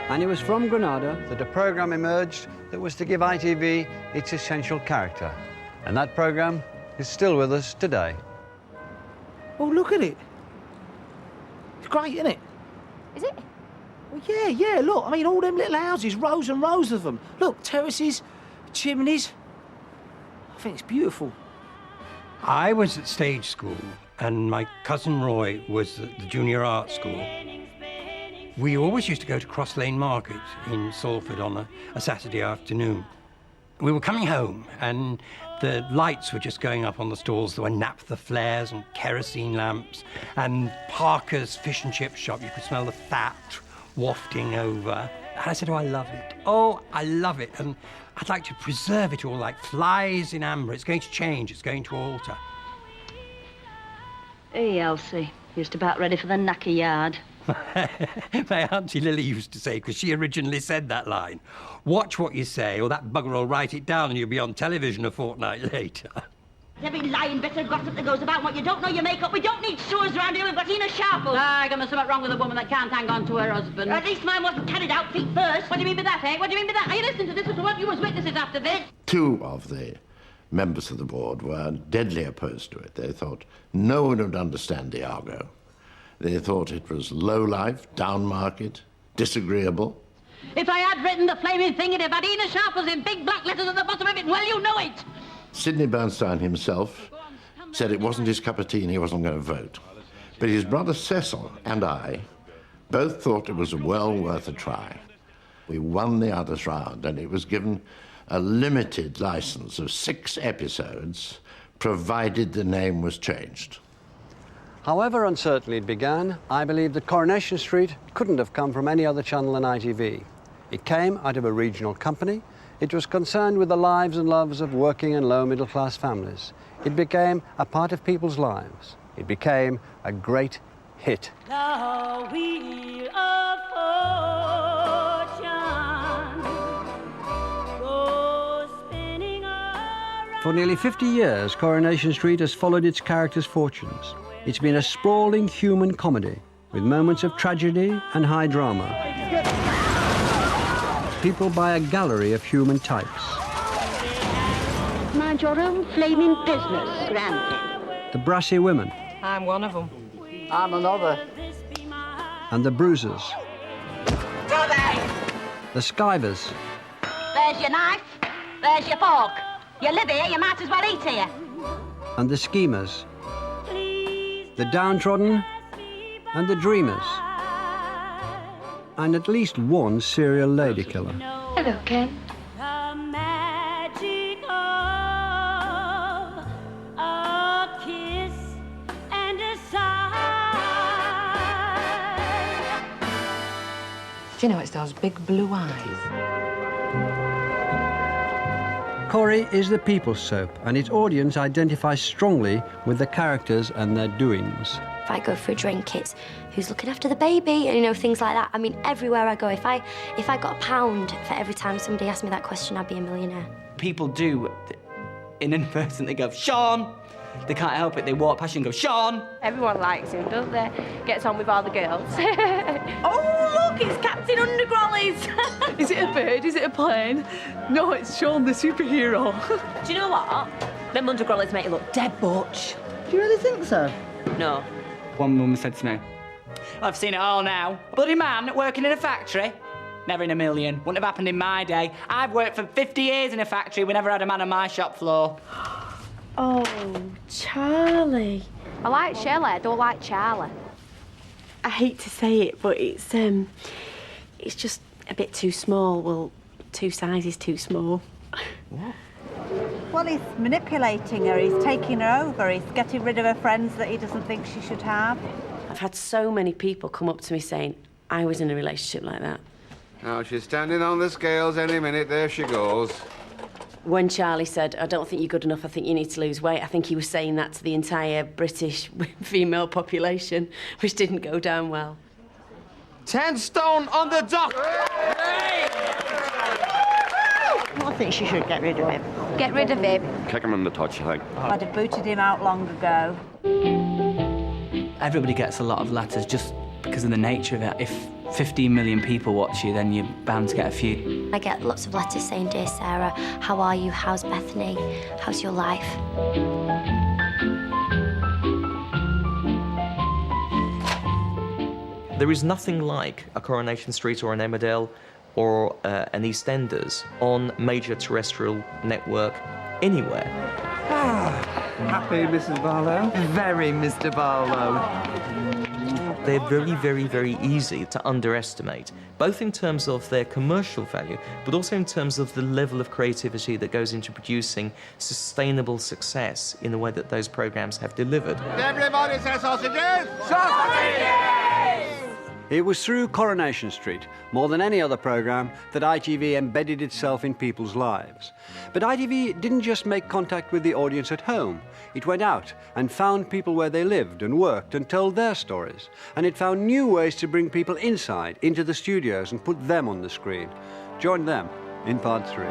And it was from Granada that a programme emerged that was to give ITV its essential character. And that programme is still with us today. Oh, look at it. It's great, isn't it? Is it? Well, yeah, look. I mean, all them little houses, rows and rows of them. Look, terraces, chimneys. I think it's beautiful. I was at stage school, and my cousin Roy was at the junior art school. We always used to go to Cross Lane Market in Salford on a Saturday afternoon. We were coming home, and the lights were just going up on the stalls. There were naphtha flares and kerosene lamps, and Parker's fish and chip shop. You could smell the fat wafting over. And I said, oh, I love it. Oh, I love it. And I'd like to preserve it all like flies in amber. It's going to change. It's going to alter. Hey, Elsie. Just about ready for the knacker yard. My Auntie Lily used to say, because she originally said that line, watch what you say, or that bugger will write it down and you'll be on television a fortnight later. Every lying bit of gossip that goes about what you don't know you make up. We don't need sewers around here. We've got Ina Sharples. There's something wrong with a woman that can't hang on to her husband. Or at least mine wasn't carried out feet first. What do you mean by that, eh? What do you mean by that? Are you listening to this? What you as witnesses after this? Two of the members of the board were deadly opposed to it. They thought no one would understand the argot. They thought it was low-life, down-market, disagreeable. If I had written the flaming thing, it'd have had Ina Sharples in big black letters at the bottom of it. Well, you know it. Sidney Bernstein himself said it wasn't his cup of tea and he wasn't going to vote. But his brother Cecil and I both thought it was well worth a try. We won the others round, and it was given a limited license of 6 episodes, provided the name was changed. However uncertainly it began, I believe that Coronation Street couldn't have come from any other channel than ITV. It came out of a regional company. It was concerned with the lives and loves of working and low middle-class families. It became a part of people's lives. It became a great hit. The wheel of fortune goes spinning around. For nearly 50 years, Coronation Street has followed its characters' fortunes. It's been a sprawling human comedy with moments of tragedy and high drama. People by a gallery of human types. Mind your own flaming business, Granny. The brassy women. I'm one of them. I'm another. And the bruisers. The skivers. There's your knife. There's your fork. You live here, you might as well eat here. And the schemers. The downtrodden and the dreamers. And at least one serial lady killer. Hello, Ken. The magic of a kiss and a sigh. Do you know it's those big blue eyes? Corrie is the people's soap, and its audience identifies strongly with the characters and their doings. If I go for a drink, it's who's looking after the baby, and you know, things like that. I mean, everywhere I go, if I got £1 for every time somebody asked me that question, I'd be a millionaire. People do inadvertently go, Sean! They can't help it, they walk past you and go, Sean! Everyone likes him, don't they? Gets on with all the girls. Oh, look, it's Captain Undergrollies! Is it a bird? Is it a plane? No, it's Sean, the superhero. Do you know what? Them Undergrollies make you look dead butch. Do you really think so? No. One woman said to me, I've seen it all now. Bloody man working in a factory? Never in a million. Wouldn't have happened in my day. I've worked for 50 years in a factory. We never had a man on my shop floor. Oh, Charlie. I like Shelley, I don't like Charlie. I hate to say it, but it's just a bit too small. Well, 2 sizes too small. What? Well, he's manipulating her, he's taking her over, he's getting rid of her friends that he doesn't think she should have. I've had so many people come up to me saying I was in a relationship like that. Now, she's standing on the scales any minute. There she goes. When Charlie said, I don't think you're good enough, I think you need to lose weight, I think he was saying that to the entire British female population, which didn't go down well. 10 stone on the dock! I think she should get rid of him. Get rid of him. Kick him in the touch, I think. I'd have booted him out long ago. Everybody gets a lot of letters just because of the nature of it. If 15 million people watch you, then you're bound to get a few. I get lots of letters saying, "Dear Sarah, how are you? How's Bethany? How's your life?" There is nothing like a Coronation Street or an Emmerdale or an EastEnders on major terrestrial network anywhere. Happy, Mrs. Barlow? Very, Mr. Barlow. They're very, very, very easy to underestimate, both in terms of their commercial value, but also in terms of the level of creativity that goes into producing sustainable success in the way that those programs have delivered. Everybody say sausages! It was through Coronation Street, more than any other programme, that ITV embedded itself in people's lives. But ITV didn't just make contact with the audience at home. It went out and found people where they lived and worked and told their stories. And it found new ways to bring people inside, into the studios, and put them on the screen. Join them in part 3.